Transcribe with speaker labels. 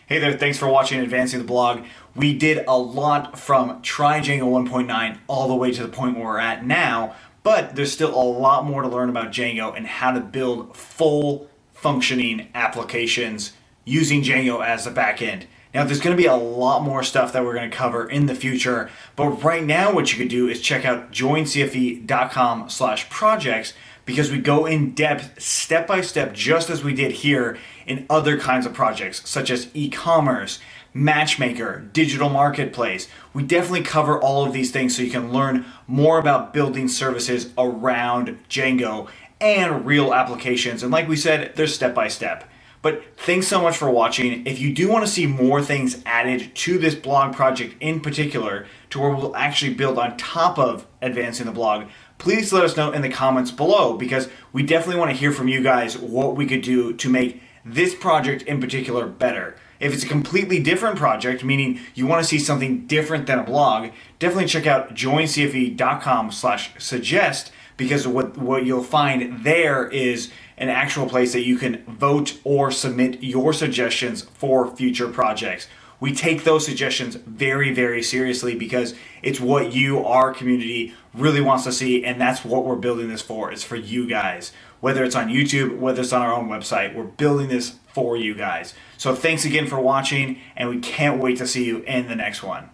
Speaker 1: Hey there, thanks for watching Advancing the Blog. We did a lot from trying Django 1.9 all the way to the point where we're at now, but there's still a lot more to learn about Django and how to build full functioning applications using Django as the backend. Now, there's going to be a lot more stuff that we're going to cover in the future, but right now what you could do is check out joincfe.com/projects because we go in depth, step by step, just as we did here in other kinds of projects, such as e-commerce, matchmaker, digital marketplace. We definitely cover all of these things so you can learn more about building services around Django and real applications. And like we said, they're step by step. But thanks so much for watching. If you do want to see more things added to this blog project in particular, to where we'll actually build on top of Advancing the Blog, please let us know in the comments below, because we definitely want to hear from you guys what we could do to make this project in particular better. If it's a completely different project, meaning you want to see something different than a blog, definitely check out joincfe.com/suggest, because what you'll find there is an actual place that you can vote or submit your suggestions for future projects. We take those suggestions very, very seriously because it's what you, our community, really wants to see, and that's what we're building this for. It's for you guys. Whether it's on YouTube, whether it's on our own website, we're building this for you guys. So thanks again for watching, and we can't wait to see you in the next one.